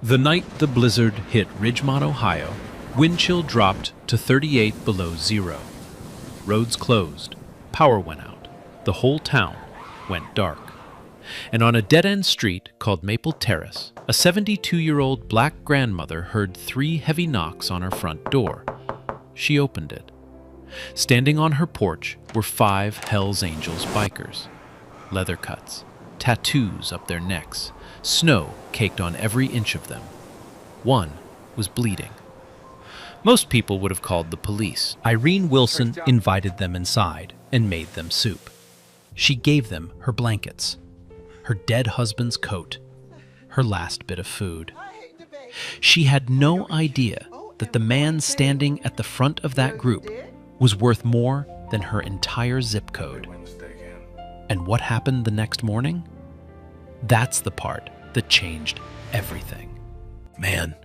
The night the blizzard hit Ridgemont, Ohio, wind chill dropped to 38 below zero. Roads closed, power went out, the whole town went dark. And on a dead-end street called Maple Terrace, a 72-year-old black grandmother heard 3 heavy knocks on her front door. She opened it. Standing on her porch were 5 Hells Angels bikers. Leather cuts, tattoos up their necks, snow caked on every inch of them. One was bleeding. Most people would have called the police. Irene Wilson invited them inside and made them soup. She gave them her blankets, her dead husband's coat, her last bit of food. She had no idea that the man standing at the front of that group was worth more than her entire zip code. And what happened the next morning? That's the part that changed everything. Man,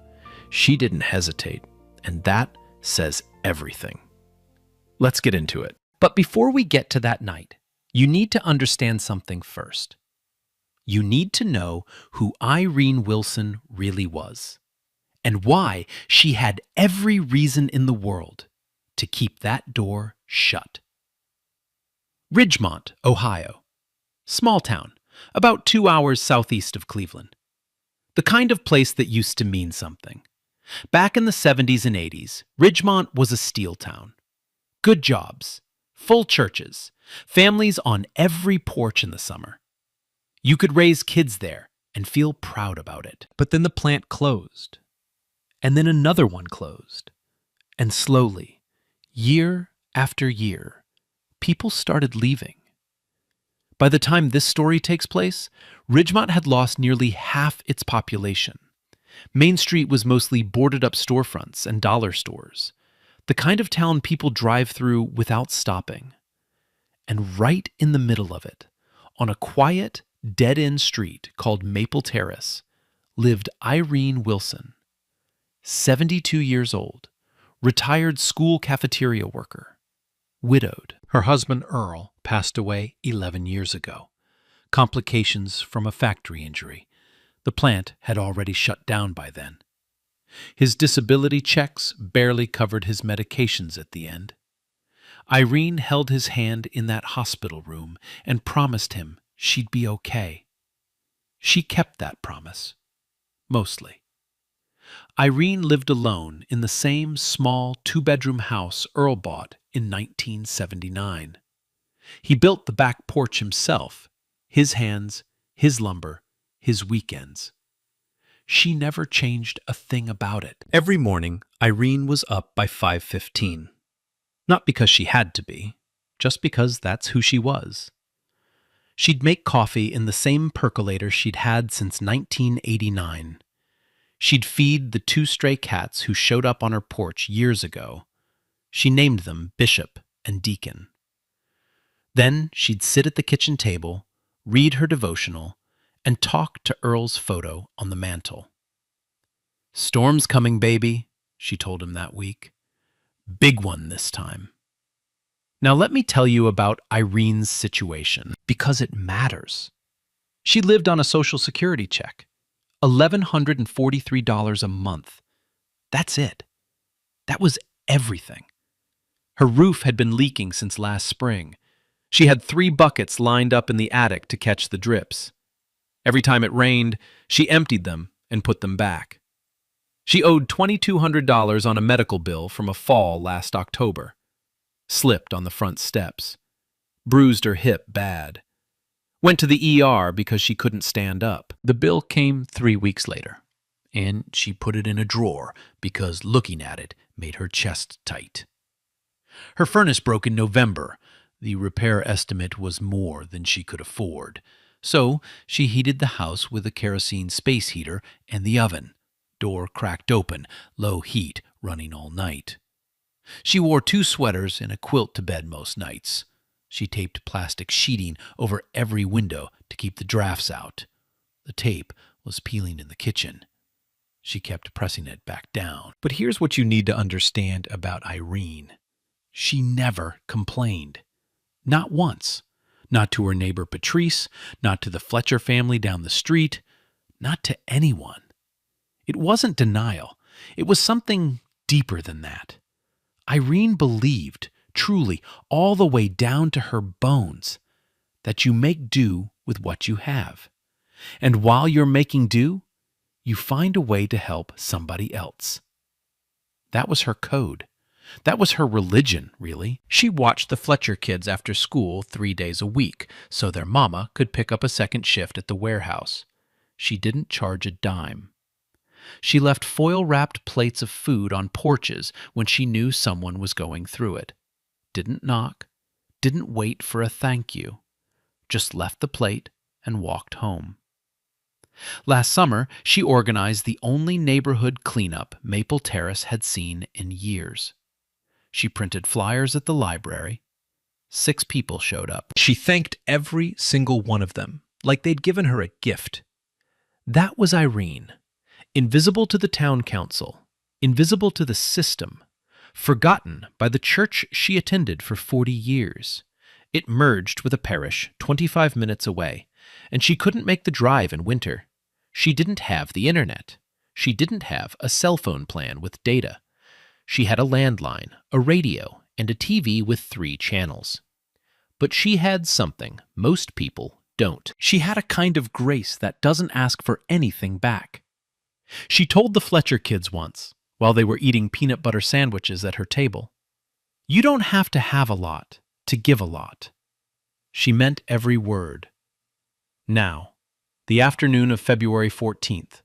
she didn't hesitate, and that says everything. Let's get into it. But before we get to that night, you need to understand something first. You need to know who Irene Wilson really was, and why she had every reason in the world to keep that door shut. Ridgemont, Ohio. Small town, about 2 hours southeast of Cleveland. The kind of place that used to mean something. Back in the 70s and 80s, Ridgemont was a steel town. Good jobs, full churches, families on every porch in the summer. You could raise kids there and feel proud about it. But then the plant closed. And then another one closed. And slowly, year after year, people started leaving. By the time this story takes place, Ridgemont had lost nearly half its population. Main Street was mostly boarded up storefronts and dollar stores, the kind of town people drive through without stopping. And right in the middle of it, on a quiet, dead-end street called Maple Terrace, lived Irene Wilson, 72 years old, retired school cafeteria worker, widowed. Her husband, Earl, passed away 11 years ago. Complications from a factory injury. The plant had already shut down by then. His disability checks barely covered his medications at the end. Irene held his hand in that hospital room and promised him she'd be okay. She kept that promise. Mostly. Irene lived alone in the same small 2-bedroom house Earl bought in 1979. He built the back porch himself, his hands, his lumber, his weekends. She never changed a thing about it. Every morning, Irene was up by 5:15. Not because she had to be, just because that's who she was. She'd make coffee in the same percolator she'd had since 1989. She'd feed the 2 stray cats who showed up on her porch years ago. She named them Bishop and Deacon. Then she'd sit at the kitchen table, read her devotional, and talk to Earl's photo on the mantel. "Storm's coming, baby," she told him that week. "Big one this time." Now let me tell you about Irene's situation, because it matters. She lived on a Social Security check, $1,143 a month. That's it. That was everything. Her roof had been leaking since last spring. She had 3 buckets lined up in the attic to catch the drips. Every time it rained, she emptied them and put them back. She owed $2,200 on a medical bill from a fall last October. Slipped on the front steps. Bruised her hip bad. Went to the ER because she couldn't stand up. The bill came 3 weeks later, and she put it in a drawer because looking at it made her chest tight. Her furnace broke in November. The repair estimate was more than she could afford. So she heated the house with a kerosene space heater and the oven. Door cracked open, low heat running all night. She wore 2 sweaters and a quilt to bed most nights. She taped plastic sheeting over every window to keep the drafts out. The tape was peeling in the kitchen. She kept pressing it back down. But here's what you need to understand about Irene. She never complained. Not once. Not to her neighbor Patrice, not to the Fletcher family down the street, not to anyone. It wasn't denial. It was something deeper than that. Irene believed, truly, all the way down to her bones, that you make do with what you have. And while you're making do, you find a way to help somebody else. That was her code. That was her religion, really. She watched the Fletcher kids after school 3 days a week so their mama could pick up a second shift at the warehouse. She didn't charge a dime. She left foil-wrapped plates of food on porches when she knew someone was going through it. Didn't knock, didn't wait for a thank you. Just left the plate and walked home. Last summer, she organized the only neighborhood cleanup Maple Terrace had seen in years. She printed flyers at the library. 6 people showed up. She thanked every single one of them, like they'd given her a gift. That was Irene, invisible to the town council, invisible to the system, forgotten by the church she attended for 40 years. It merged with a parish 25 minutes away, and she couldn't make the drive in winter. She didn't have the internet. She didn't have a cell phone plan with data. She had a landline, a radio, and a TV with 3 channels. But she had something most people don't. She had a kind of grace that doesn't ask for anything back. She told the Fletcher kids once, while they were eating peanut butter sandwiches at her table, "You don't have to have a lot to give a lot." She meant every word. Now, the afternoon of February 14th.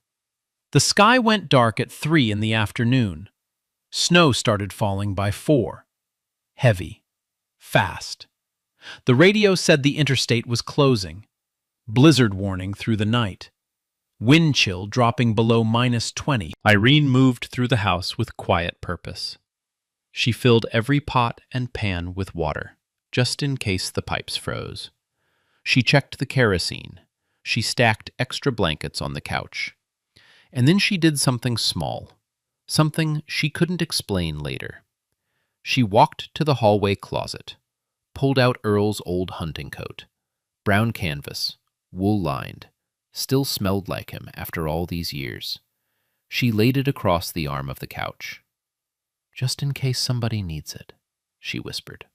The sky went dark at 3 in the afternoon. Snow started falling by 4. Heavy. Fast. The radio said the interstate was closing. Blizzard warning through the night. Wind chill dropping below -20. Irene moved through the house with quiet purpose. She filled every pot and pan with water, just in case the pipes froze. She checked the kerosene. She stacked extra blankets on the couch. And then she did something small, something she couldn't explain later. She walked to the hallway closet, pulled out Earl's old hunting coat, brown canvas, wool-lined, still smelled like him after all these years. She laid it across the arm of the couch. "Just in case somebody needs it," she whispered.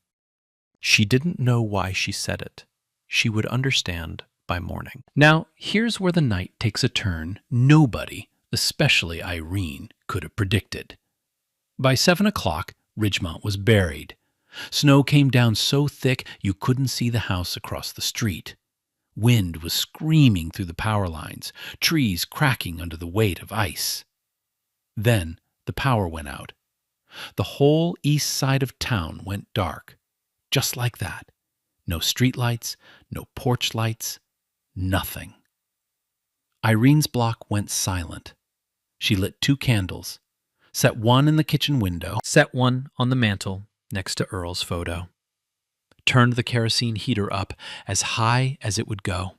She didn't know why she said it. She would understand by morning. Now, here's where the night takes a turn nobody, especially Irene, could have predicted. By 7 o'clock, Ridgemont was buried. Snow came down so thick you couldn't see the house across the street. Wind was screaming through the power lines, trees cracking under the weight of ice. Then the power went out. The whole east side of town went dark, just like that. No streetlights, no porch lights, nothing. Irene's block went silent. She lit 2 candles, set one in the kitchen window, set one on the mantel next to Earl's photo, turned the kerosene heater up as high as it would go.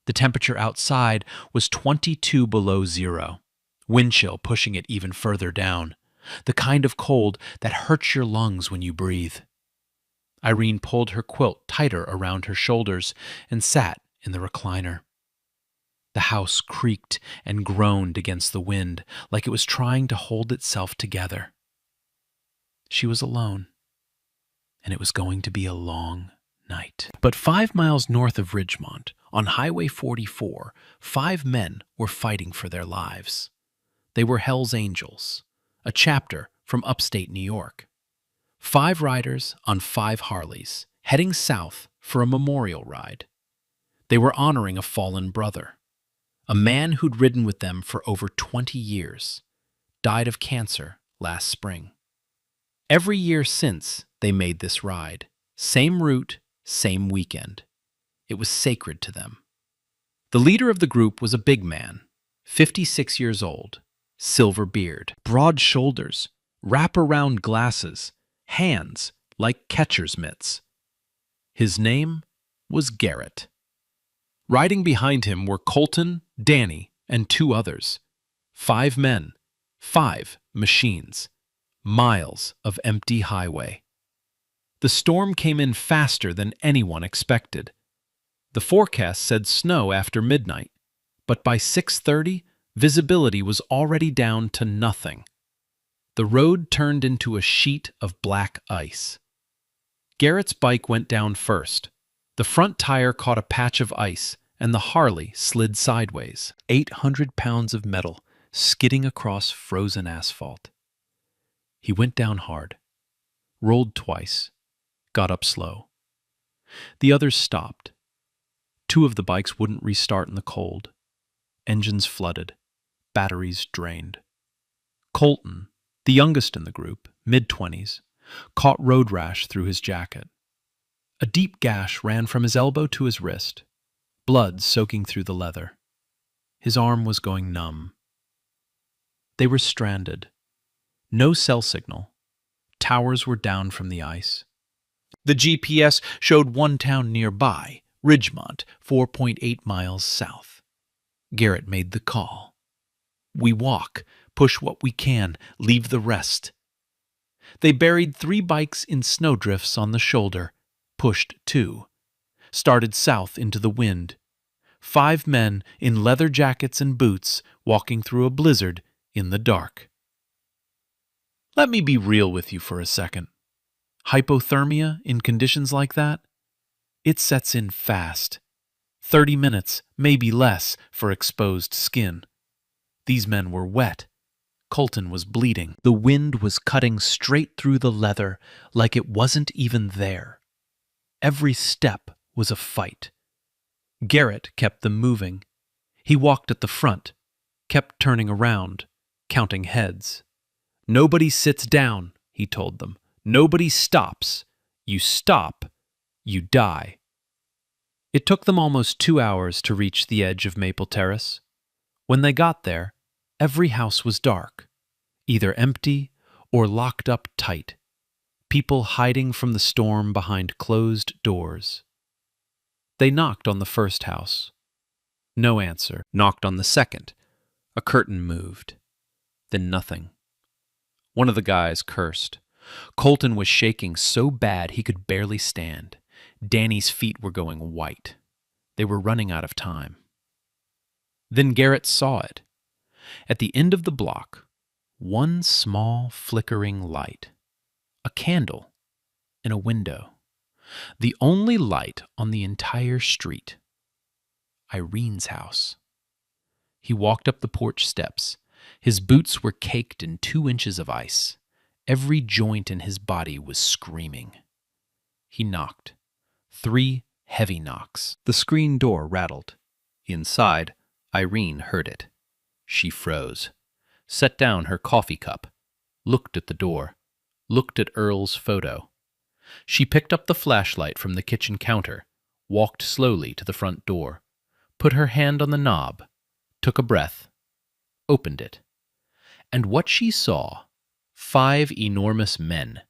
The temperature outside was 22 below zero, wind chill pushing it even further down, the kind of cold that hurts your lungs when you breathe. Irene pulled her quilt tighter around her shoulders and sat in the recliner. The house creaked and groaned against the wind like it was trying to hold itself together. She was alone, and it was going to be a long night. But 5 miles north of Ridgemont, on Highway 44, 5 men were fighting for their lives. They were Hell's Angels, a chapter from upstate New York. 5 riders on 5 Harleys, heading south for a memorial ride. They were honoring a fallen brother, a man who'd ridden with them for over 20 years, died of cancer last spring. Every year since, they made this ride. Same route, same weekend. It was sacred to them. The leader of the group was a big man, 56 years old, silver beard, broad shoulders, wrap-around glasses, hands like catcher's mitts. His name was Garrett. Riding behind him were Colton, Danny, and 2 others. 5 men, 5 machines, miles of empty highway. The storm came in faster than anyone expected. The forecast said snow after midnight, but by 6:30, Visibility was already down to nothing. The road turned into a sheet of black ice. Garrett's bike went down first. The front tire caught a patch of ice, and the Harley slid sideways. 800 pounds of metal skidding across frozen asphalt. He went down hard, rolled twice, got up slow. The others stopped. 2 of the bikes wouldn't restart in the cold. Engines flooded, batteries drained. Colton, the youngest in the group, mid-20s, caught road rash through his jacket. A deep gash ran from his elbow to his wrist, blood soaking through the leather. His arm was going numb. They were stranded. No cell signal. Towers were down from the ice. The GPS showed one town nearby, Ridgemont, 4.8 miles south. Garrett made the call. We walk, push what we can, leave the rest. They buried 3 bikes in snowdrifts on the shoulder, pushed 2, started south into the wind. 5 men in leather jackets and boots walking through a blizzard in the dark. Let me be real with you for a second. Hypothermia in conditions like that? It sets in fast. 30 minutes, maybe less, for exposed skin. These men were wet. Colton was bleeding. The wind was cutting straight through the leather like it wasn't even there. Every step was a fight. Garrett kept them moving. He walked at the front, kept turning around, counting heads. Nobody sits down, he told them. Nobody stops. You stop, you die. It took them almost 2 hours to reach the edge of Maple Terrace. When they got there, every house was dark, either empty or locked up tight, people hiding from the storm behind closed doors. They knocked on the first house. No answer. Knocked on the second. A curtain moved. Then nothing. One of the guys cursed. Colton was shaking so bad he could barely stand. Danny's feet were going white. They were running out of time. Then Garrett saw it. At the end of the block, one small flickering light. A candle in a window. The only light on the entire street. Irene's house. He walked up the porch steps. His boots were caked in 2 inches of ice. Every joint in his body was screaming. He knocked. 3 heavy knocks. The screen door rattled. Inside, Irene heard it. She froze, set down her coffee cup, looked at the door, looked at Earl's photo. She picked up the flashlight from the kitchen counter, walked slowly to the front door, put her hand on the knob, took a breath, opened it. And what she saw, 5 enormous men,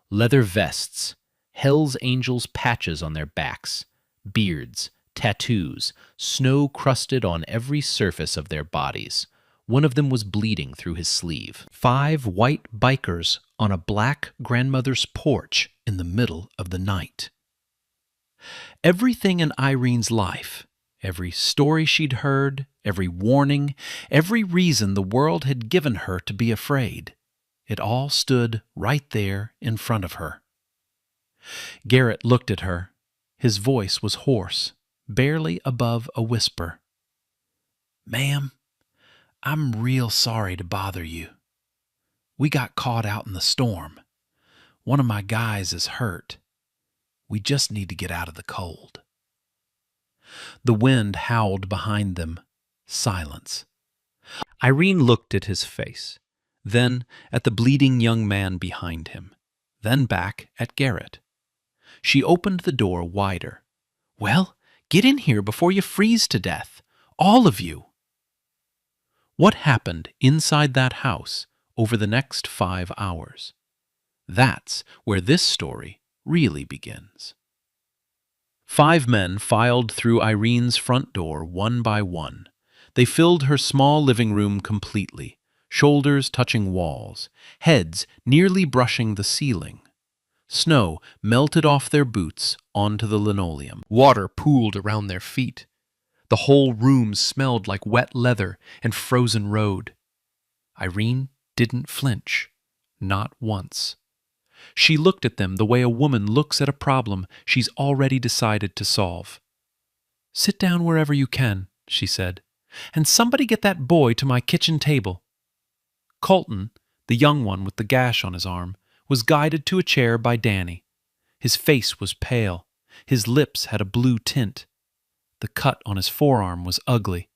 leather vests, Hell's Angels patches on their backs, beards, tattoos, snow crusted on every surface of their bodies. One of them was bleeding through his sleeve. 5 white bikers on a black grandmother's porch in the middle of the night. Everything in Irene's life, every story she'd heard, every warning, every reason the world had given her to be afraid, it all stood right there in front of her. Garrett looked at her. His voice was hoarse, barely above a whisper. "Ma'am, I'm real sorry to bother you. We got caught out in the storm. One of my guys is hurt. We just need to get out of the cold." The wind howled behind them. Silence. Irene looked at his face, then at the bleeding young man behind him, then back at Garrett. She opened the door wider. "Well, get in here before you freeze to death. All of you." What happened inside that house over the next 5 hours? That's where this story really begins. 5 men filed through Irene's front door one by one. They filled her small living room completely, shoulders touching walls, heads nearly brushing the ceiling. Snow melted off their boots onto the linoleum. Water pooled around their feet. The whole room smelled like wet leather and frozen road. Irene didn't flinch, not once. She looked at them the way a woman looks at a problem she's already decided to solve. "Sit down wherever you can," she said, "and somebody get that boy to my kitchen table." Colton, the young one with the gash on his arm, was guided to a chair by Danny. His face was pale. His lips had a blue tint. The cut on his forearm was ugly,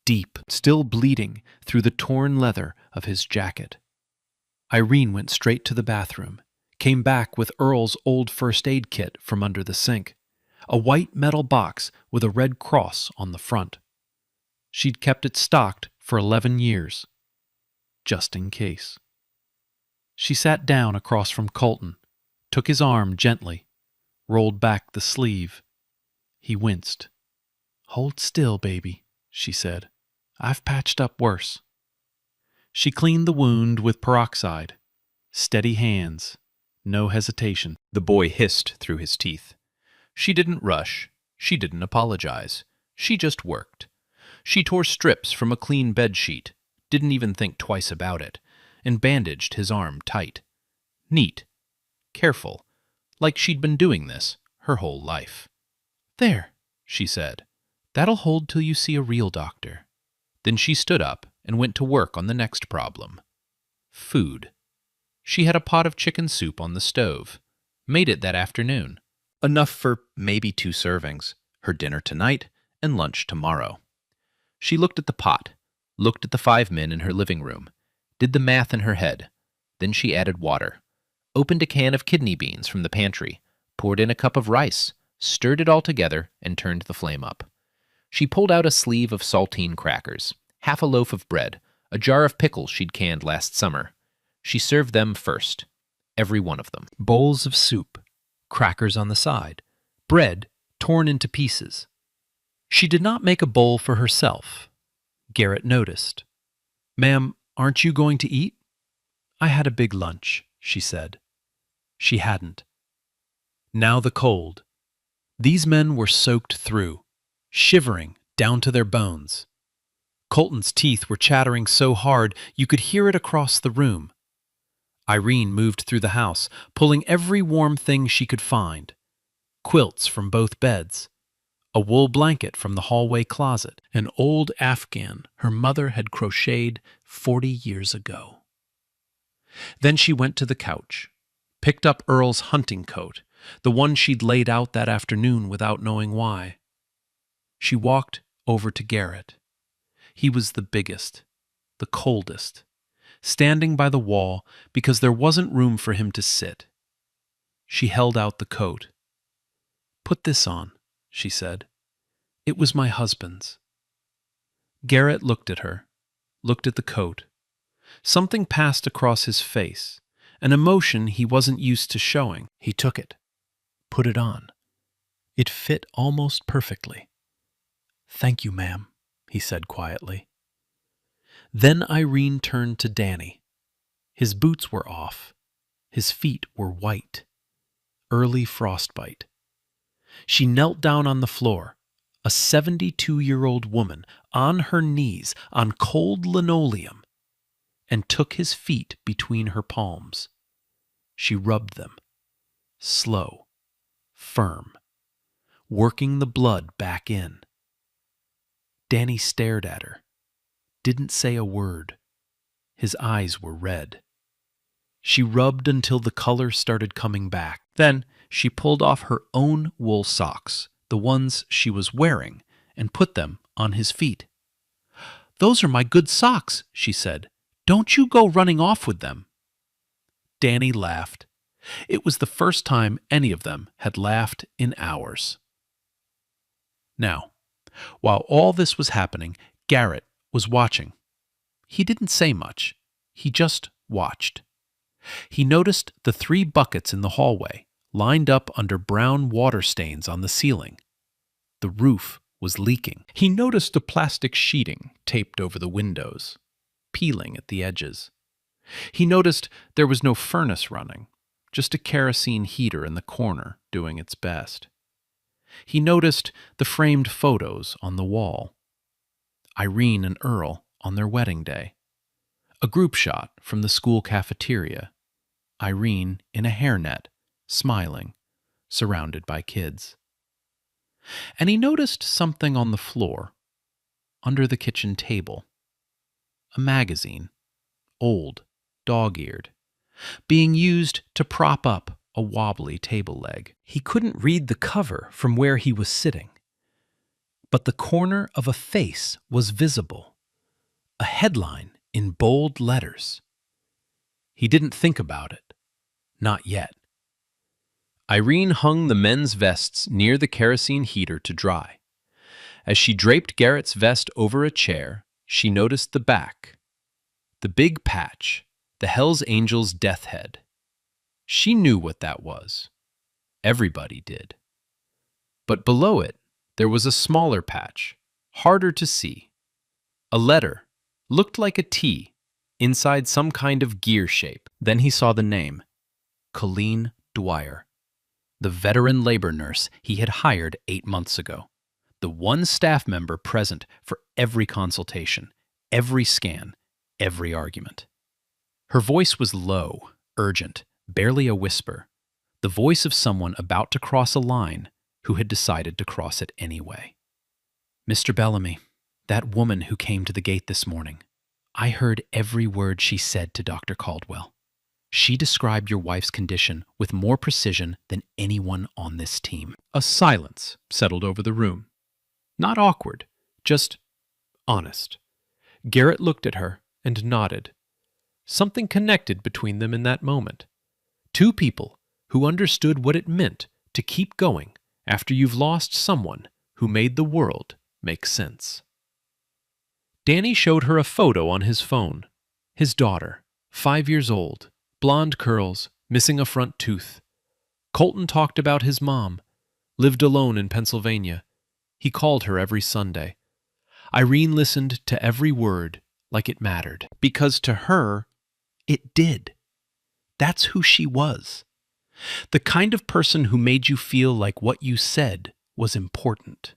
deep, still bleeding through the torn leather of his jacket. Irene went straight to the bathroom, came back with Earl's old first aid kit from under the sink, a white metal box with a red cross on the front. She'd kept it stocked for 11 years, just in case. She sat down across from Colton, took his arm gently, rolled back the sleeve. He winced. "Hold still, baby," she said. "I've patched up worse." She cleaned the wound with peroxide. Steady hands, no hesitation. The boy hissed through his teeth. She didn't rush. She didn't apologize. She just worked. She tore strips from a clean bedsheet, didn't even think twice about it, and bandaged his arm tight. Neat. Careful. Like she'd been doing this her whole life. "There," she said. "That'll hold till you see a real doctor." Then she stood up and went to work on the next problem. Food. She had a pot of chicken soup on the stove. Made it that afternoon. Enough for maybe 2 servings, her dinner tonight and lunch tomorrow. She looked at the pot, looked at the 5 men in her living room, did the math in her head. Then she added water, opened a can of kidney beans from the pantry, poured in a cup of rice, stirred it all together, and turned the flame up. She pulled out a sleeve of saltine crackers, half a loaf of bread, a jar of pickles she'd canned last summer. She served them first, every one of them. Bowls of soup, crackers on the side, bread torn into pieces. She did not make a bowl for herself. Garrett noticed. "Ma'am, aren't you going to eat?" "I had a big lunch," she said. She hadn't. Now the cold. These men were soaked through, shivering down to their bones. Colton's teeth were chattering so hard you could hear it across the room. Irene moved through the house, pulling every warm thing she could find. Quilts from both beds, a wool blanket from the hallway closet, an old Afghan her mother had crocheted 40 years ago. Then she went to the couch, picked up Earl's hunting coat, the one she'd laid out that afternoon without knowing why. She walked over to Garrett. He was the biggest, the coldest, standing by the wall because there wasn't room for him to sit. She held out the coat. "Put this on," she said. "It was my husband's." Garrett looked at her, looked at the coat. Something passed across his face, an emotion he wasn't used to showing. He took it, put it on. It fit almost perfectly. "Thank you, ma'am," he said quietly. Then Irene turned to Danny. His boots were off. His feet were white. Early frostbite. She knelt down on the floor, a 72-year-old woman on her knees on cold linoleum, and took his feet between her palms. She rubbed them, slow, firm, working the blood back in. Danny stared at her, didn't say a word. His eyes were red. She rubbed until the color started coming back. Then she pulled off her own wool socks, the ones she was wearing, and put them on his feet. "Those are my good socks," she said. "Don't you go running off with them." Danny laughed. It was the first time any of them had laughed in hours. Now, while all this was happening, Garrett was watching. He didn't say much. He just watched. He noticed the 3 buckets in the hallway, lined up under brown water stains on the ceiling. The roof was leaking. He noticed a plastic sheeting taped over the windows, peeling at the edges. He noticed there was no furnace running, just a kerosene heater in the corner doing its best. He noticed the framed photos on the wall. Irene and Earl on their wedding day. A group shot from the school cafeteria. Irene in a hairnet, smiling, surrounded by kids. And he noticed something on the floor, under the kitchen table. A magazine, old, dog-eared, being used to prop up a wobbly table leg. He couldn't read the cover from where he was sitting, but the corner of a face was visible, a headline in bold letters. He didn't think about it. Not yet. Irene hung the men's vests near the kerosene heater to dry. As she draped Garrett's vest over a chair, she noticed the back. The big patch, the Hells Angels' death head. She knew what that was. Everybody did. But below it, there was a smaller patch, harder to see. A letter, looked like a T, inside some kind of gear shape. Then he saw the name, Colleen Dwyer, the veteran labor nurse he had hired 8 months ago. The one staff member present for every consultation, every scan, every argument. Her voice was low, urgent, barely a whisper, the voice of someone about to cross a line who had decided to cross it anyway. Mr. Bellamy, that woman who came to the gate this morning, I heard every word she said to Dr. Caldwell. She described your wife's condition with more precision than anyone on this team. A silence settled over the room. Not awkward, just honest. Garrett looked at her and nodded. Something connected between them in that moment. Two people who understood what it meant to keep going after you've lost someone who made the world make sense. Danny showed her a photo on his phone. His daughter, 5 years old, blonde curls, missing a front tooth. Colton talked about his mom, lived alone in Pennsylvania. He called her every Sunday. Irene listened to every word like it mattered, because to her, it did. That's who she was. The kind of person who made you feel like what you said was important.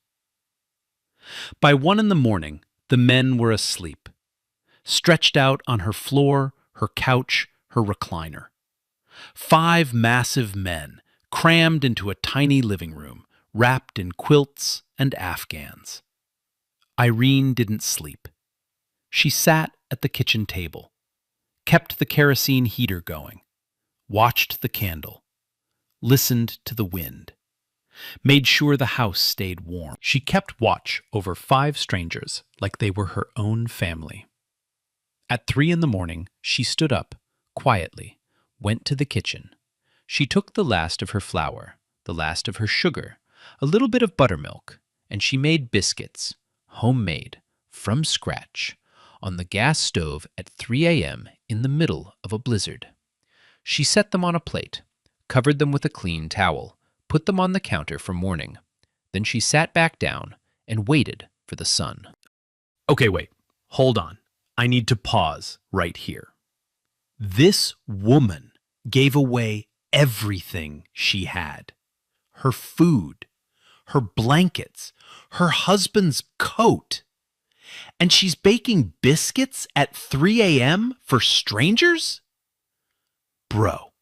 By 1 a.m, the men were asleep, stretched out on her floor, her couch, her recliner. 5 massive men crammed into a tiny living room, wrapped in quilts and afghans. Irene didn't sleep. She sat at the kitchen table, kept the kerosene heater going, watched the candle, listened to the wind, made sure the house stayed warm. She kept watch over 5 strangers like they were her own family. At 3 a.m, she stood up, quietly, went to the kitchen. She took the last of her flour, the last of her sugar, a little bit of buttermilk, and she made biscuits, homemade, from scratch, on the gas stove at 3 a.m. in the middle of a blizzard. She set them on a plate, covered them with a clean towel, put them on the counter for morning. Then she sat back down and waited for the sun. Okay, wait. Hold on. I need to pause right here. This woman gave away everything she had. Her food, her blankets, her husband's coat. And she's baking biscuits at 3 a.m. for strangers? Bro,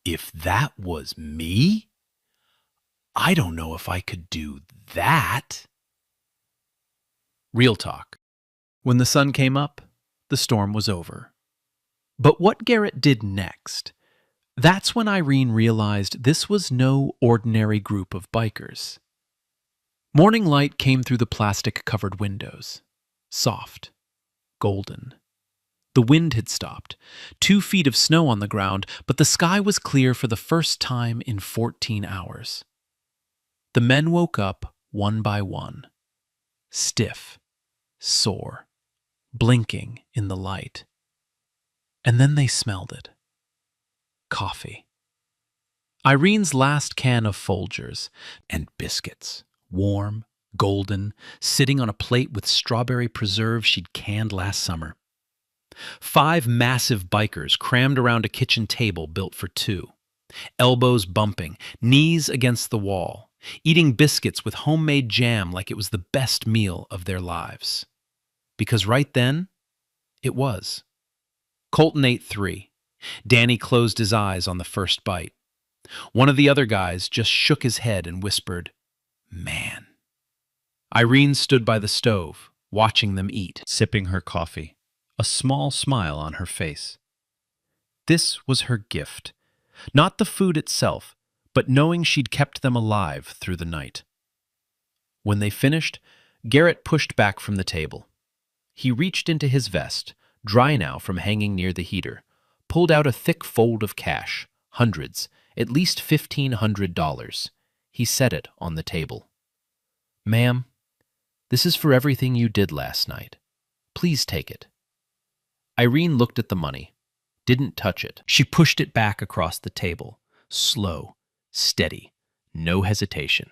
if that was me, I don't know if I could do that. Real talk. When the sun came up, the storm was over. But what Garrett did next, that's when Irene realized this was no ordinary group of bikers. Morning light came through the plastic-covered windows, soft, golden. The wind had stopped, 2 feet of snow on the ground, but the sky was clear for the first time in 14 hours. The men woke up one by one, stiff, sore, blinking in the light. And then they smelled it. Coffee. Irene's last can of Folgers and biscuits, warm, golden, sitting on a plate with strawberry preserve she'd canned last summer. 5 massive bikers crammed around a kitchen table built for 2, elbows bumping, knees against the wall, eating biscuits with homemade jam like it was the best meal of their lives. Because right then, it was. Colton ate 3. Danny closed his eyes on the first bite. One of the other guys just shook his head and whispered, "Man." Irene stood by the stove, watching them eat, sipping her coffee, a small smile on her face. This was her gift. Not the food itself, but knowing she'd kept them alive through the night. When they finished, Garrett pushed back from the table. He reached into his vest, dry now from hanging near the heater, pulled out a thick fold of cash, hundreds, at least $1,500. He set it on the table. "Ma'am, this is for everything you did last night. Please take it." Irene looked at the money, didn't touch it. She pushed it back across the table, slow, steady, no hesitation.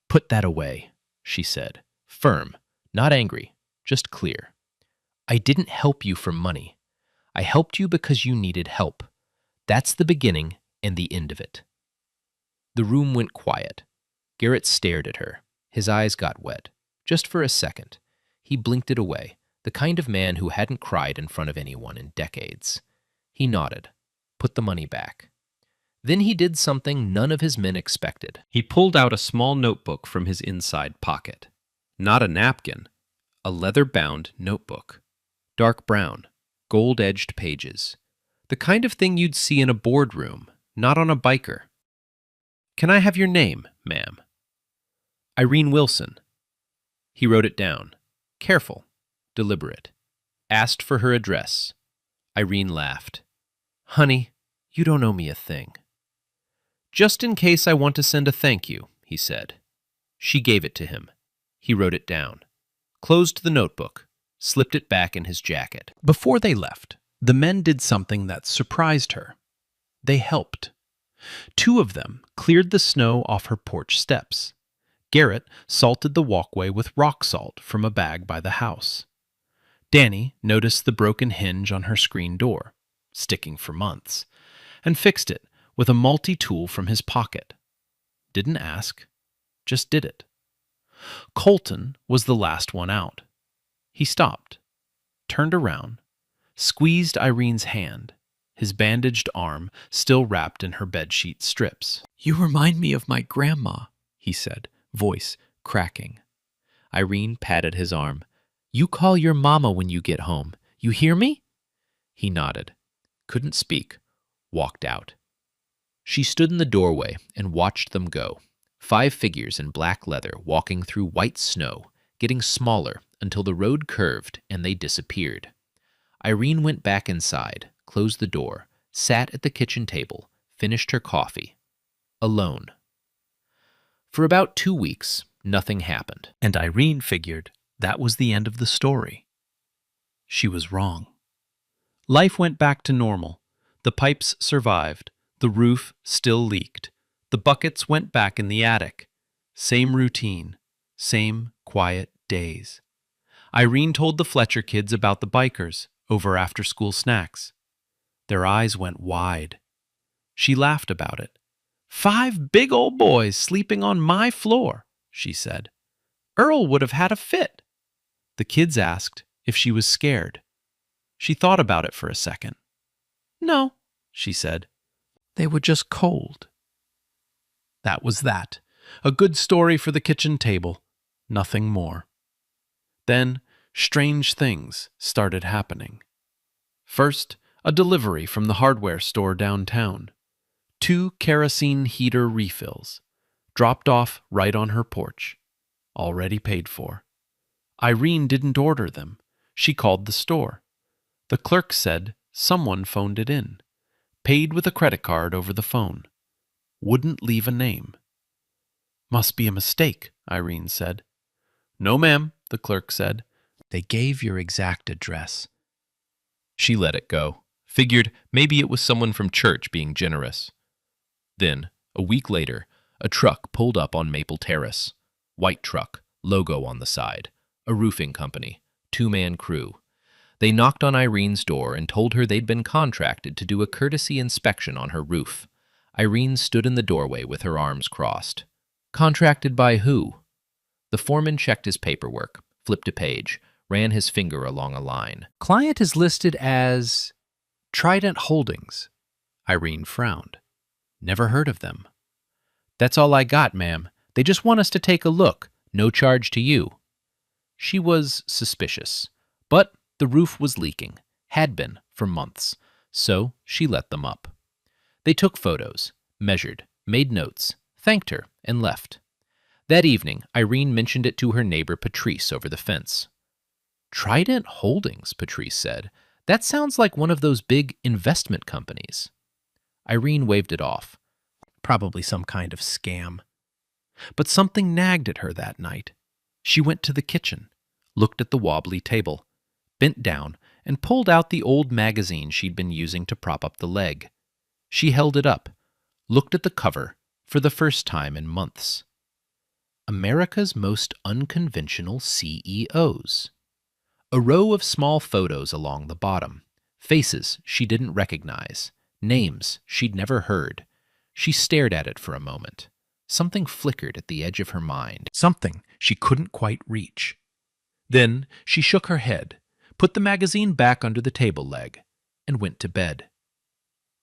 "Put that away," she said, firm, not angry, just clear. "I didn't help you for money. I helped you because you needed help. That's the beginning and the end of it." The room went quiet. Garrett stared at her. His eyes got wet. Just for a second. He blinked it away, the kind of man who hadn't cried in front of anyone in decades. He nodded, put the money back. Then he did something none of his men expected. He pulled out a small notebook from his inside pocket. Not a napkin, a leather-bound notebook. Dark brown, gold-edged pages. The kind of thing you'd see in a boardroom, not on a biker. "Can I have your name, ma'am?" "Irene Wilson." He wrote it down. Careful, deliberate. Asked for her address. Irene laughed. "Honey, you don't owe me a thing." "Just in case I want to send a thank you," he said. She gave it to him. He wrote it down. Closed the notebook. Slipped it back in his jacket. Before they left, the men did something that surprised her. They helped. 2 of them cleared the snow off her porch steps. Garrett salted the walkway with rock salt from a bag by the house. Danny noticed the broken hinge on her screen door, sticking for months, and fixed it with a multi-tool from his pocket. Didn't ask, just did it. Colton was the last one out. He stopped, turned around, squeezed Irene's hand, his bandaged arm still wrapped in her bedsheet strips. "You remind me of my grandma," he said, voice cracking. Irene patted his arm. "You call your mama when you get home. You hear me?" He nodded. Couldn't speak. Walked out. She stood in the doorway and watched them go. 5 figures in black leather walking through white snow, getting smaller until the road curved and they disappeared. Irene went back inside, closed the door, sat at the kitchen table, finished her coffee. Alone. For about 2 weeks, nothing happened. And Irene figured that was the end of the story. She was wrong. Life went back to normal. The pipes survived. The roof still leaked. The buckets went back in the attic. Same routine. Same quiet days. Irene told the Fletcher kids about the bikers over after-school snacks. Their eyes went wide. She laughed about it. 5 big old boys sleeping on my floor, she said. Earl would have had a fit. The kids asked if she was scared. She thought about it for a second. No, she said. They were just cold. That was that. A good story for the kitchen table. Nothing more. Then, strange things started happening. First, a delivery from the hardware store downtown. 2 kerosene heater refills, dropped off right on her porch, already paid for. Irene didn't order them. She called the store. The clerk said someone phoned it in, paid with a credit card over the phone. Wouldn't leave a name. Must be a mistake, Irene said. No, ma'am, the clerk said. They gave your exact address. She let it go. Figured maybe it was someone from church being generous. Then, a week later, a truck pulled up on Maple Terrace. White truck, logo on the side. A roofing company. 2-man crew. They knocked on Irene's door and told her they'd been contracted to do a courtesy inspection on her roof. Irene stood in the doorway with her arms crossed. Contracted by who? The foreman checked his paperwork, flipped a page, ran his finger along a line. Client is listed as Trident Holdings. Irene frowned. Never heard of them. That's all I got, ma'am. They just want us to take a look. No charge to you. She was suspicious, but the roof was leaking, had been for months, so she let them up. They took photos, measured, made notes, thanked her, and left. That evening, Irene mentioned it to her neighbor Patrice over the fence. Trident Holdings, Patrice said. That sounds like one of those big investment companies. Irene waved it off. Probably some kind of scam. But something nagged at her that night. She went to the kitchen, looked at the wobbly table, bent down, and pulled out the old magazine she'd been using to prop up the leg. She held it up, looked at the cover for the first time in months. America's Most Unconventional CEOs. A row of small photos along the bottom, faces she didn't recognize, names she'd never heard. She stared at it for a moment. Something flickered at the edge of her mind. Something she couldn't quite reach. Then she shook her head, put the magazine back under the table leg, and went to bed.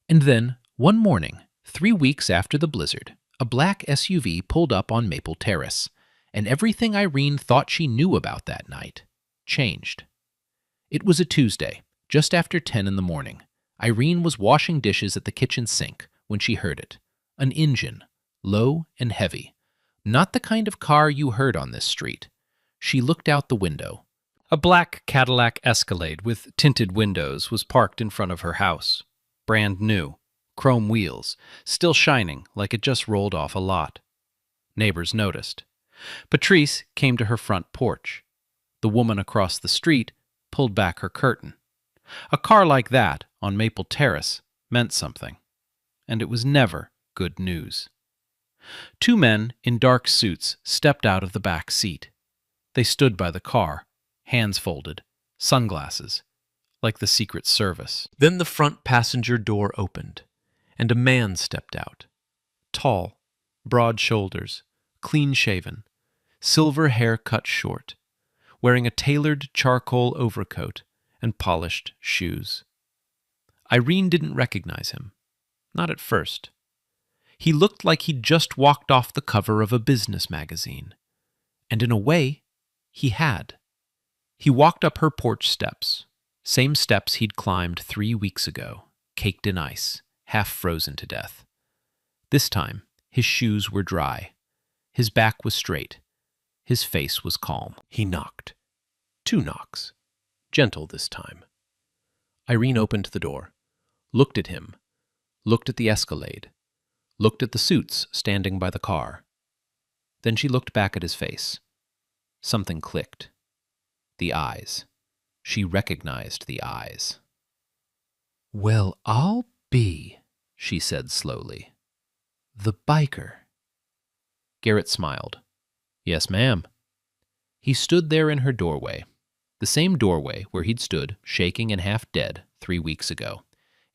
And then, one morning, 3 weeks after the blizzard, a black SUV pulled up on Maple Terrace, and everything Irene thought she knew about that night changed. It was a Tuesday, just after 10 in the morning. Irene was washing dishes at the kitchen sink when she heard it. An engine, low and heavy. Not the kind of car you heard on this street. She looked out the window. A black Cadillac Escalade with tinted windows was parked in front of her house. Brand new, chrome wheels, still shining like it just rolled off a lot. Neighbors noticed. Patrice came to her front porch. The woman across the street pulled back her curtain. A car like that on Maple Terrace meant something, and it was never good news. 2 men in dark suits stepped out of the back seat. They stood by the car, hands folded, sunglasses, like the Secret Service. Then the front passenger door opened, and a man stepped out. Tall, broad shoulders, clean-shaven, silver hair cut short, wearing a tailored charcoal overcoat and polished shoes. Irene didn't recognize him, not at first. He looked like he'd just walked off the cover of a business magazine. And in a way, he had. He walked up her porch steps, same steps he'd climbed 3 weeks ago, caked in ice, half frozen to death. This time, his shoes were dry. His back was straight. His face was calm. He knocked. 2 knocks. Gentle this time. Irene opened the door, looked at him, looked at the Escalade, looked at the suits standing by the car. Then she looked back at his face. Something clicked. The eyes. She recognized the eyes. "Well, I'll be," she said slowly. "The biker." Garrett smiled. "Yes, ma'am." He stood there in her doorway, the same doorway where he'd stood, shaking and half dead, 3 weeks ago,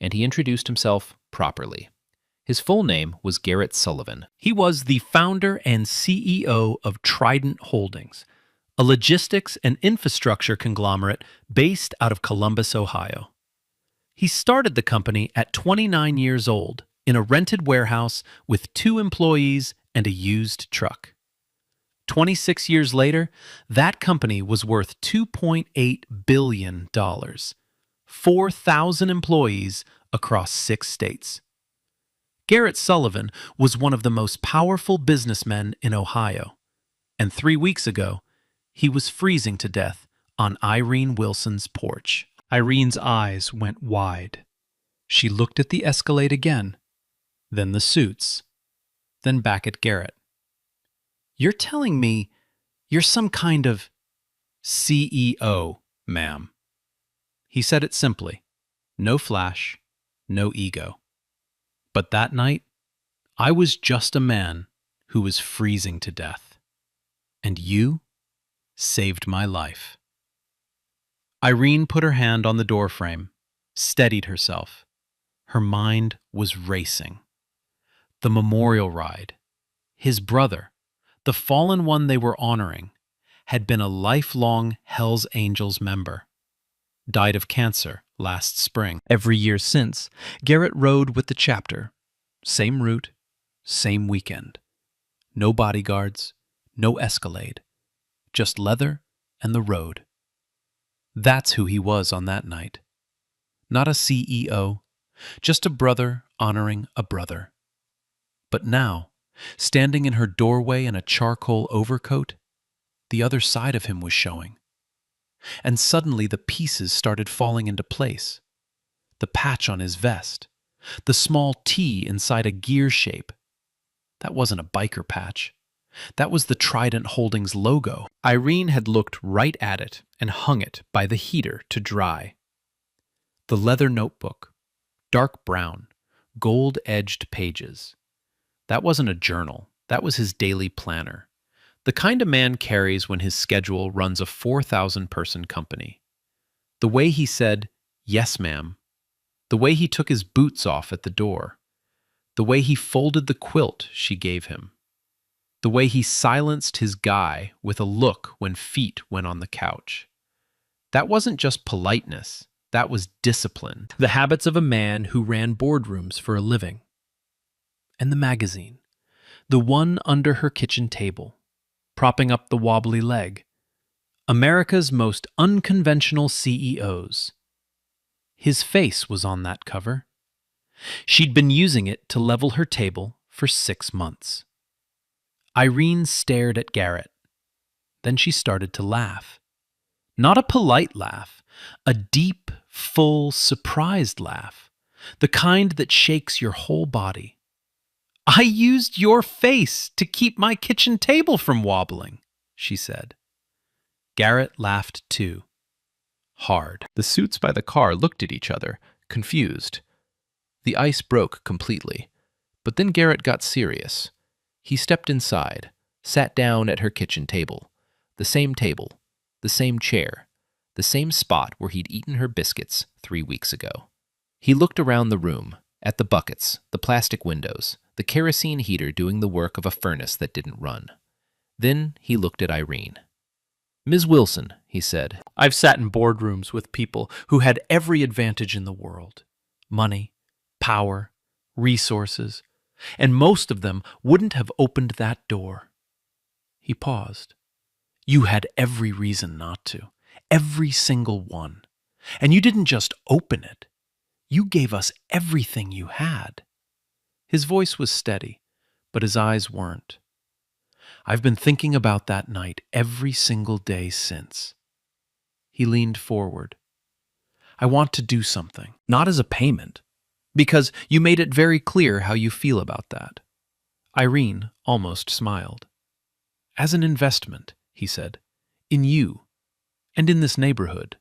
and he introduced himself properly. His full name was Garrett Sullivan. He was the founder and CEO of Trident Holdings, a logistics and infrastructure conglomerate based out of Columbus, Ohio. He started the company at 29 years old in a rented warehouse with 2 employees and a used truck. 26 years later, that company was worth $2.8 billion, 4,000 employees across 6 states. Garrett Sullivan was one of the most powerful businessmen in Ohio, and 3 weeks ago, he was freezing to death on Irene Wilson's porch. Irene's eyes went wide. She looked at the Escalade again, then the suits, then back at Garrett. "You're telling me you're some kind of CEO, ma'am." He said it simply. No flash, no ego. But that night, I was just a man who was freezing to death. And you saved my life. Irene put her hand on the doorframe, steadied herself. Her mind was racing. The memorial ride. His brother, The fallen one they were honoring had been a lifelong Hells Angels member. Died of cancer last spring. Every year since, Garrett rode with the chapter. Same route, same weekend. No bodyguards, no Escalade. Just leather and the road. That's who he was on that night. Not a CEO, just a brother honoring a brother. But now, standing in her doorway in a charcoal overcoat, the other side of him was showing. And suddenly the pieces started falling into place. The patch on his vest, the small T inside a gear shape. That wasn't a biker patch. That was the Trident Holdings logo. Irene had looked right at it and hung it by the heater to dry. The leather notebook, dark brown, gold-edged pages. That wasn't a journal. That was his daily planner. The kind a man carries when his schedule runs a 4,000-person company. The way he said, "Yes, ma'am." The way he took his boots off at the door. The way he folded the quilt she gave him. The way he silenced his guy with a look when feet went on the couch. That wasn't just politeness. That was discipline. The habits of a man who ran boardrooms for a living. And the magazine. The one under her kitchen table, propping up the wobbly leg. America's Most Unconventional CEOs. His face was on that cover. She'd been using it to level her table for 6 months. Irene stared at Garrett. Then she started to laugh. Not a polite laugh, a deep, full, surprised laugh, the kind that shakes your whole body. "I used your face to keep my kitchen table from wobbling," she said. Garrett laughed too. Hard. The suits by the car looked at each other, confused. The ice broke completely. But then Garrett got serious. He stepped inside, sat down at her kitchen table. The same chair, the same spot where he'd eaten her biscuits 3 weeks ago. He looked around the room, at the buckets, the plastic windows, the kerosene heater doing the work of a furnace that didn't run. Then he looked at Irene. "Ms. Wilson," he said, "I've sat in boardrooms with people who had every advantage in the world. Money, power, resources, and most of them wouldn't have opened that door." He paused. "You had every reason not to, every single one. And you didn't just open it. You gave us everything you had." His voice was steady, but his eyes weren't. "I've been thinking about that night every single day since." He leaned forward. "I want to do something, not as a payment, because you made it very clear how you feel about that." Irene almost smiled. "As an investment," he said, "in you, and in this neighborhood."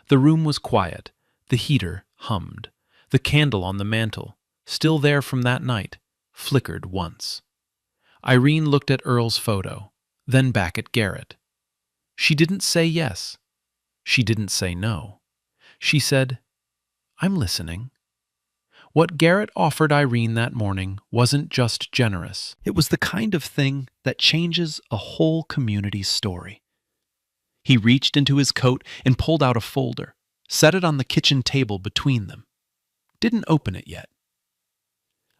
The room was quiet. The heater hummed. The candle on the mantel, still there from that night, flickered once. Irene looked at Earl's photo, then back at Garrett. She didn't say yes. She didn't say no. She said, "I'm listening." What Garrett offered Irene that morning wasn't just generous. It was the kind of thing that changes a whole community's story. He reached into his coat and pulled out a folder, set it on the kitchen table between them. Didn't open it yet.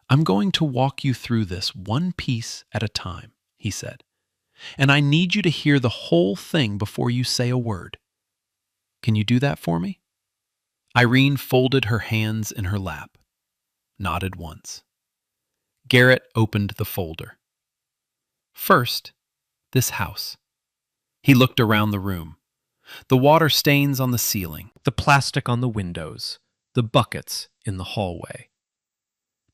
"I'm going to walk you through this one piece at a time," he said. "And I need you to hear the whole thing before you say a word. Can you do that for me?" Irene folded her hands in her lap, nodded once. Garrett opened the folder. First, this house. He looked around the room. The water stains on the ceiling, the plastic on the windows, the buckets in the hallway.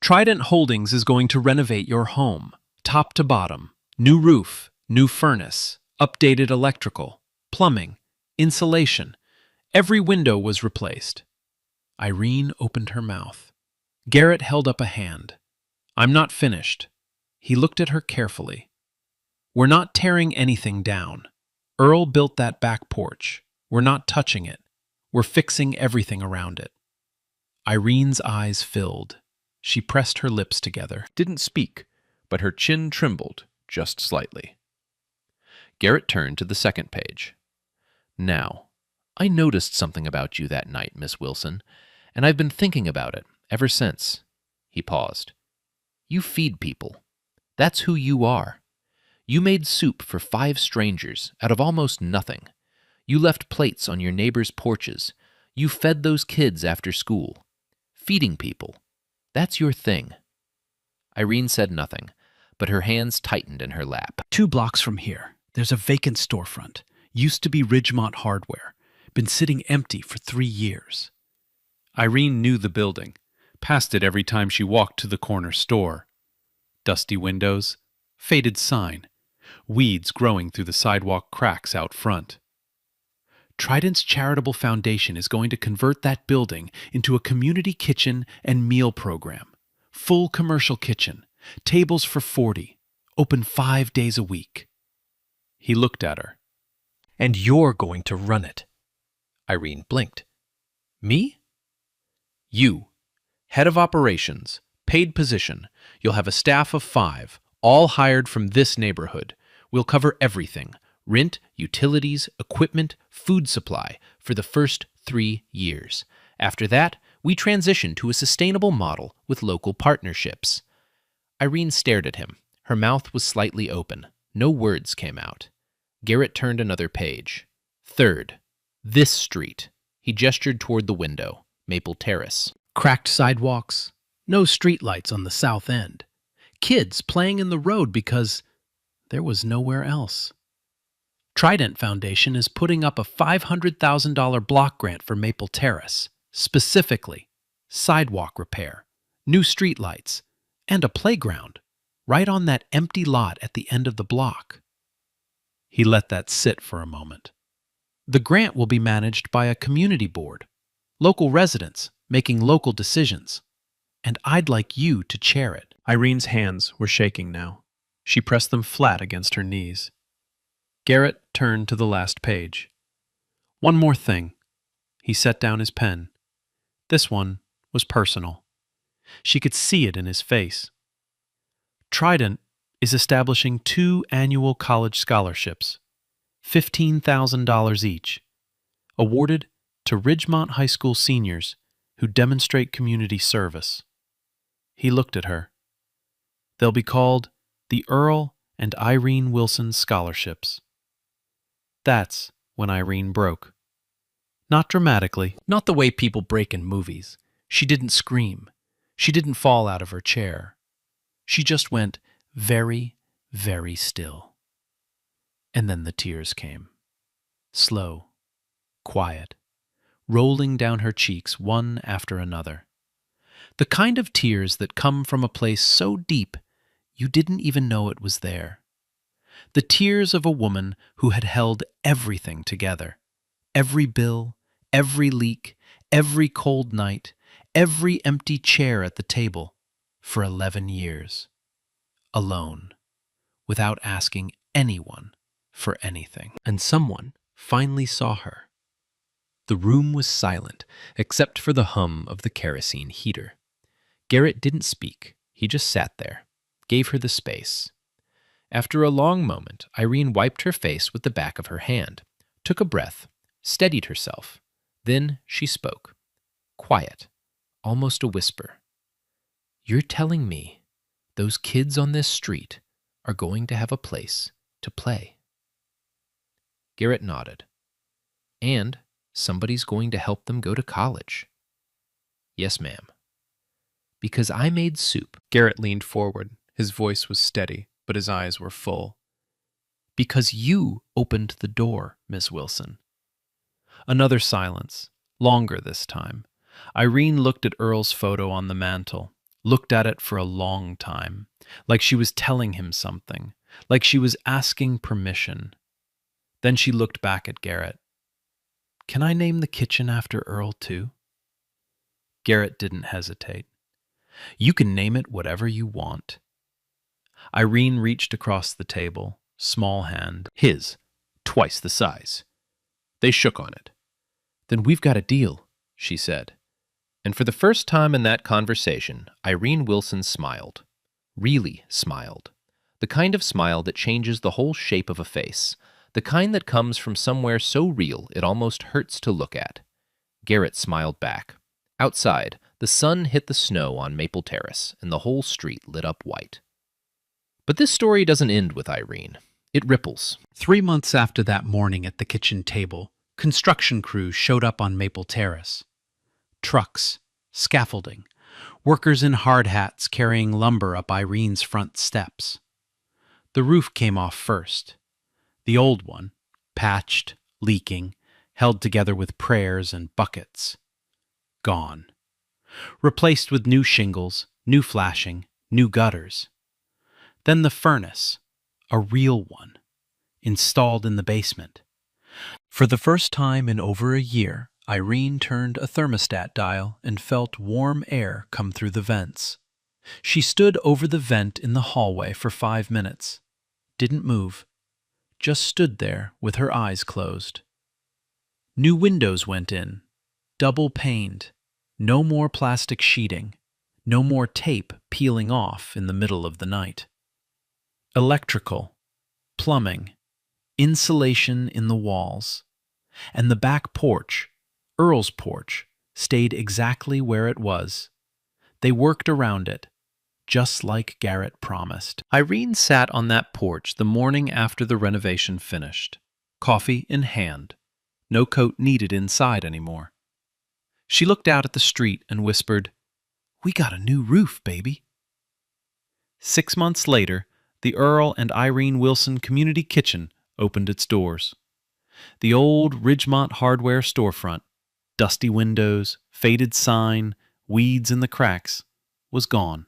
Trident Holdings is going to renovate your home, top to bottom. New roof, new furnace, updated electrical, plumbing, insulation. Every window was replaced. Irene opened her mouth. Garrett held up a hand. "I'm not finished." He looked at her carefully. "We're not tearing anything down. Earl built that back porch. We're not touching it. We're fixing everything around it." Irene's eyes filled. She pressed her lips together, didn't speak, but her chin trembled, just slightly. Garrett turned to the second page. Now, I noticed something about you that night, Miss Wilson, and I've been thinking about it ever since. He paused. You feed people. That's who you are. You made soup for 5 strangers out of almost nothing. You left plates on your neighbors' porches. You fed those kids after school. Feeding people. That's your thing. Irene said nothing, but her hands tightened in her lap. 2 blocks from here, there's a vacant storefront. Used to be Ridgemont Hardware. Been sitting empty for 3 years. Irene knew the building. Passed it every time she walked to the corner store. Dusty windows, faded sign, weeds growing through the sidewalk cracks out front. Trident's charitable foundation is going to convert that building into a community kitchen and meal program. Full commercial kitchen, tables for 40, open 5 days a week. He looked at her. And you're going to run it. Irene blinked. Me? You. Head of operations, paid position. You'll have a staff of 5, all hired from this neighborhood. We'll cover everything. Rent, utilities, equipment, food supply for the first 3 years. After that, we transition to a sustainable model with local partnerships. Irene stared at him. Her mouth was slightly open. No words came out. Garrett turned another page. Third, this street. He gestured toward the window, Maple Terrace. Cracked sidewalks, no streetlights on the south end. Kids playing in the road because there was nowhere else. Trident Foundation is putting up a $500,000 block grant for Maple Terrace, specifically sidewalk repair, new streetlights, and a playground right on that empty lot at the end of the block. He let that sit for a moment. The grant will be managed by a community board, local residents making local decisions, and I'd like you to chair it. Irene's hands were shaking now. She pressed them flat against her knees. Garrett turned to the last page. One more thing. He set down his pen. This one was personal. She could see it in his face. Trident is establishing 2 annual college scholarships, $15,000 each, awarded to Ridgemont High School seniors who demonstrate community service. He looked at her. They'll be called the Earl and Irene Wilson Scholarships. That's when Irene broke. Not dramatically, not the way people break in movies. She didn't scream. She didn't fall out of her chair. She just went very, very still. And then the tears came. Slow, quiet, rolling down her cheeks one after another. The kind of tears that come from a place so deep you didn't even know it was there. The tears of a woman who had held everything together. Every bill, every leak, every cold night, every empty chair at the table for 11 years. Alone, without asking anyone for anything. And someone finally saw her. The room was silent, except for the hum of the kerosene heater. Garrett didn't speak. He just sat there, gave her the space. After a long moment, Irene wiped her face with the back of her hand, took a breath, steadied herself. Then she spoke. Quiet, almost a whisper. You're telling me those kids on this street are going to have a place to play? Garrett nodded. And somebody's going to help them go to college. Yes, ma'am. Because I made soup. Garrett leaned forward. His voice was steady, but his eyes were full. Because you opened the door, Miss Wilson. Another silence, longer this time. Irene looked at Earl's photo on the mantel, looked at it for a long time, like she was telling him something, like she was asking permission. Then she looked back at Garrett. Can I name the kitchen after Earl, too? Garrett didn't hesitate. You can name it whatever you want. Irene reached across the table, small hand. His, twice the size. They shook on it. Then we've got a deal, she said. And for the first time in that conversation, Irene Wilson smiled. Really smiled. The kind of smile that changes the whole shape of a face. The kind that comes from somewhere so real it almost hurts to look at. Garrett smiled back. Outside, the sun hit the snow on Maple Terrace, and the whole street lit up white. But this story doesn't end with Irene. It ripples. 3 months after that morning at the kitchen table, construction crews showed up on Maple Terrace. Trucks, scaffolding, workers in hard hats carrying lumber up Irene's front steps. The roof came off first. The old one, patched, leaking, held together with prayers and buckets. Gone. Replaced with new shingles, new flashing, new gutters. Then the furnace, a real one, installed in the basement. For the first time in over a year, Irene turned a thermostat dial and felt warm air come through the vents. She stood over the vent in the hallway for 5 minutes. Didn't move. Just stood there with her eyes closed. New windows went in, double-paned. No more plastic sheeting. No more tape peeling off in the middle of the night. Electrical, plumbing, insulation in the walls. And the back porch, Earl's porch, stayed exactly where it was. They worked around it, just like Garrett promised. Irene sat on that porch the morning after the renovation finished, coffee in hand. No coat needed inside anymore. She looked out at the street and whispered, "We got a new roof, baby." 6 months later, the Earl and Irene Wilson Community Kitchen opened its doors. The old Ridgemont hardware storefront, dusty windows, faded sign, weeds in the cracks, was gone.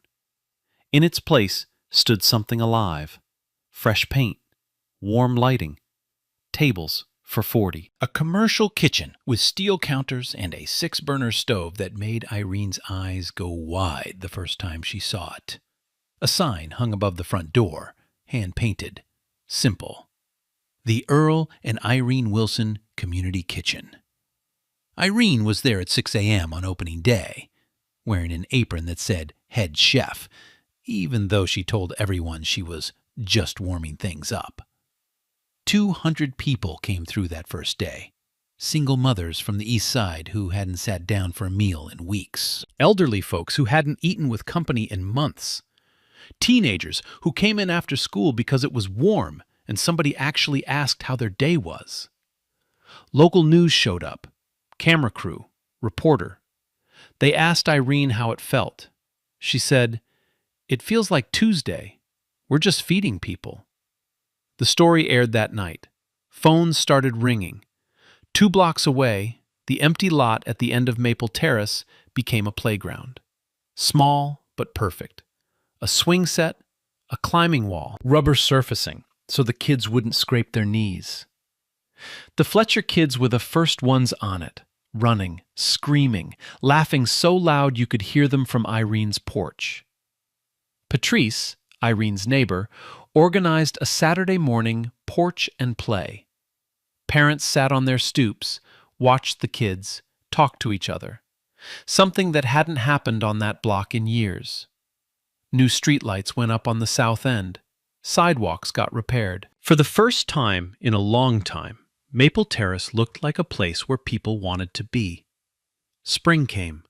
In its place stood something alive. Fresh paint, warm lighting, tables for 40. A commercial kitchen with steel counters and a 6-burner stove that made Irene's eyes go wide the first time she saw it. A sign hung above the front door, hand-painted, simple. The Earl and Irene Wilson Community Kitchen. Irene was there at 6 a.m. on opening day, wearing an apron that said head chef, even though she told everyone she was just warming things up. 200 people came through that first day. Single mothers from the east side who hadn't sat down for a meal in weeks. Elderly folks who hadn't eaten with company in months. Teenagers who came in after school because it was warm and somebody actually asked how their day was. Local news showed up. Camera crew, reporter. They asked Irene how it felt. She said, "It feels like Tuesday. We're just feeding people." The story aired that night. Phones started ringing. 2 blocks away, the empty lot at the end of Maple Terrace became a playground. Small but perfect. A swing set, a climbing wall, rubber surfacing so the kids wouldn't scrape their knees. The Fletcher kids were the first ones on it, running, screaming, laughing so loud you could hear them from Irene's porch. Patrice, Irene's neighbor, organized a Saturday morning porch and play. Parents sat on their stoops, watched the kids, talked to each other. Something that hadn't happened on that block in years. New streetlights went up on the south end. Sidewalks got repaired. For the first time in a long time, Maple Terrace looked like a place where people wanted to be. Spring came.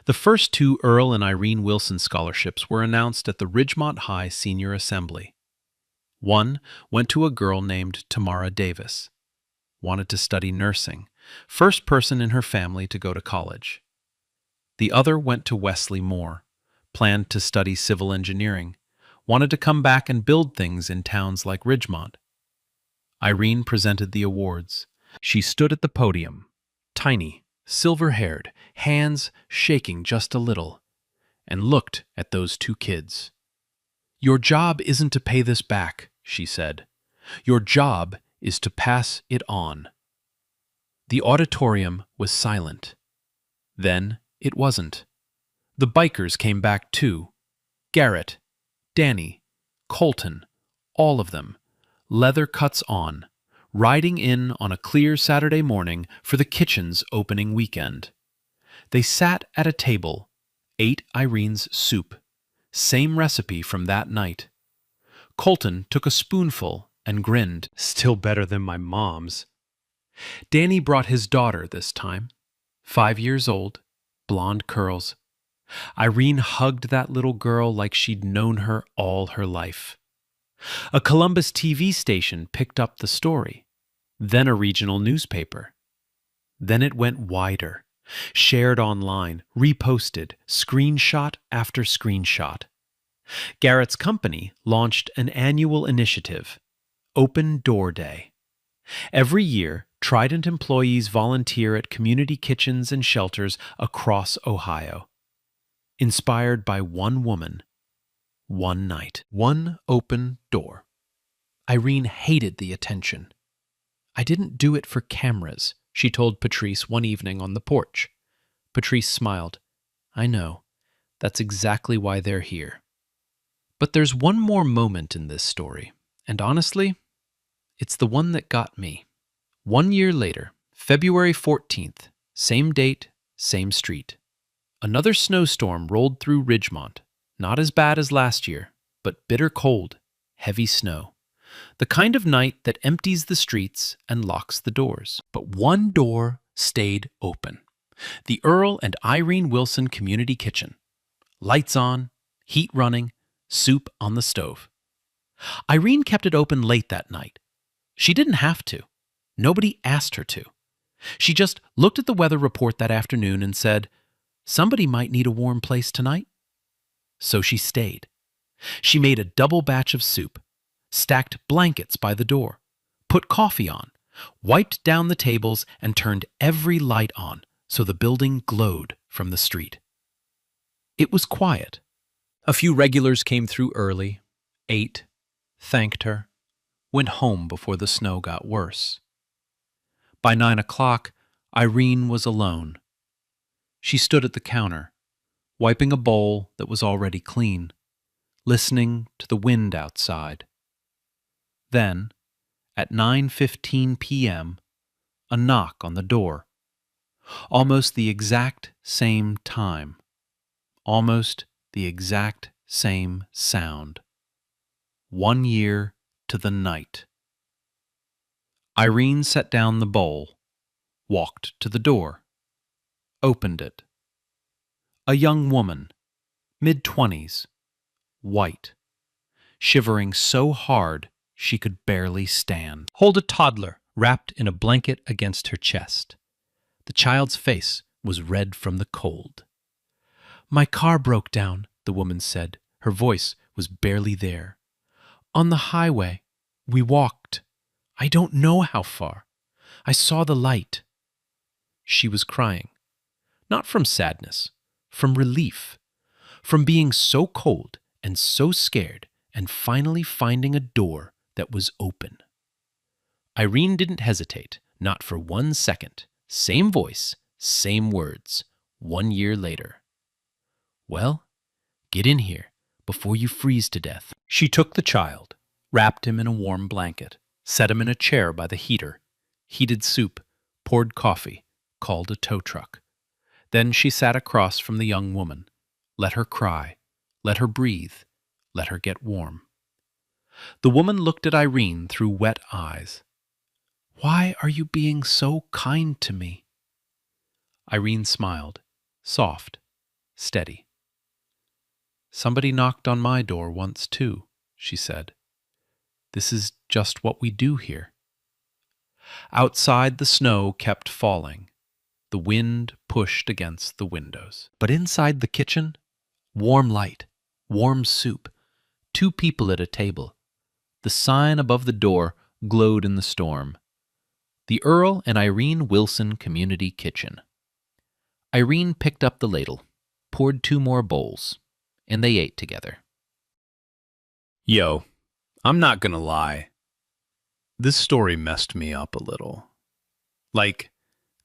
The first 2 Earl and Irene Wilson scholarships were announced at the Ridgemont High Senior Assembly. One went to a girl named Tamara Davis. Wanted to study nursing, first person in her family to go to college. The other went to Wesley Moore, planned to study civil engineering, wanted to come back and build things in towns like Ridgemont. Irene presented the awards. She stood at the podium, tiny, silver-haired, hands shaking just a little, and looked at those 2 kids. "Your job isn't to pay this back," she said. "Your job is to pass it on." The auditorium was silent. Then it wasn't. The bikers came back too. Garrett, Danny, Colton, all of them, leather cuts on, riding in on a clear Saturday morning for the kitchen's opening weekend. They sat at a table, ate Irene's soup, same recipe from that night. Colton took a spoonful and grinned. Still better than my mom's. Danny brought his daughter this time, 5 years old, blonde curls. Irene hugged that little girl like she'd known her all her life. A Columbus TV station picked up the story, then a regional newspaper. Then it went wider, shared online, reposted, screenshot after screenshot. Garrett's company launched an annual initiative, Open Door Day. Every year, Trident employees volunteer at community kitchens and shelters across Ohio. Inspired by one woman, one night, one open door. Irene hated the attention. I didn't do it for cameras, she told Patrice one evening on the porch. Patrice smiled. I know. That's exactly why they're here. But there's one more moment in this story, and honestly, it's the one that got me. 1 year later, February 14th, same date, same street. Another snowstorm rolled through Ridgemont, not as bad as last year, but bitter cold, heavy snow. The kind of night that empties the streets and locks the doors. But one door stayed open. The Earl and Irene Wilson Community Kitchen. Lights on, heat running, soup on the stove. Irene kept it open late that night. She didn't have to. Nobody asked her to. She just looked at the weather report that afternoon and said, somebody might need a warm place tonight. So she stayed. She made a double batch of soup, stacked blankets by the door, put coffee on, wiped down the tables, and turned every light on so the building glowed from the street. It was quiet. A few regulars came through early, ate, thanked her, went home before the snow got worse. By 9 o'clock, Irene was alone. She stood at the counter, wiping a bowl that was already clean, listening to the wind outside. Then, at 9:15 p.m., a knock on the door. Almost the exact same time. Almost the exact same sound. 1 year to the night. Irene set down the bowl, walked to the door, opened it. A young woman, mid-20s, white, shivering so hard she could barely stand. Hold a toddler wrapped in a blanket against her chest. The child's face was red from the cold. My car broke down, the woman said. Her voice was barely there. On the highway, we walked. I don't know how far. I saw the light. She was crying. Not from sadness, from relief, from being so cold and so scared and finally finding a door that was open. Irene didn't hesitate, not for 1 second. Same voice, same words, 1 year later. Well, get in here before you freeze to death. She took the child, wrapped him in a warm blanket, set him in a chair by the heater, heated soup, poured coffee, called a tow truck. Then she sat across from the young woman, let her cry, let her breathe, let her get warm. The woman looked at Irene through wet eyes. Why are you being so kind to me? Irene smiled, soft, steady. Somebody knocked on my door once too, she said. This is just what we do here. Outside, the snow kept falling. The wind pushed against the windows. But inside the kitchen, warm light, warm soup, 2 people at a table. The sign above the door glowed in the storm. The Earl and Irene Wilson Community Kitchen. Irene picked up the ladle, poured 2 more bowls, and they ate together. Yo, I'm not gonna lie. This story messed me up a little. Like,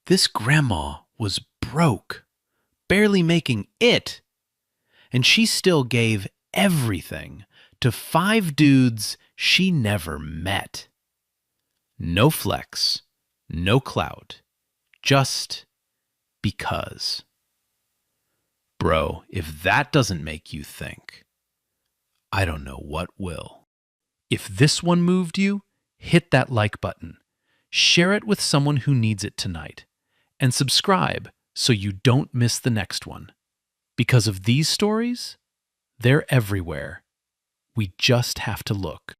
this grandma was broke, barely making it, and she still gave everything to 5 dudes she never met. No flex, no clout, just because. Bro, if that doesn't make you think, I don't know what will. If this one moved you, hit that like button. Share it with someone who needs it tonight. And subscribe so you don't miss the next one. Because of these stories, they're everywhere. We just have to look.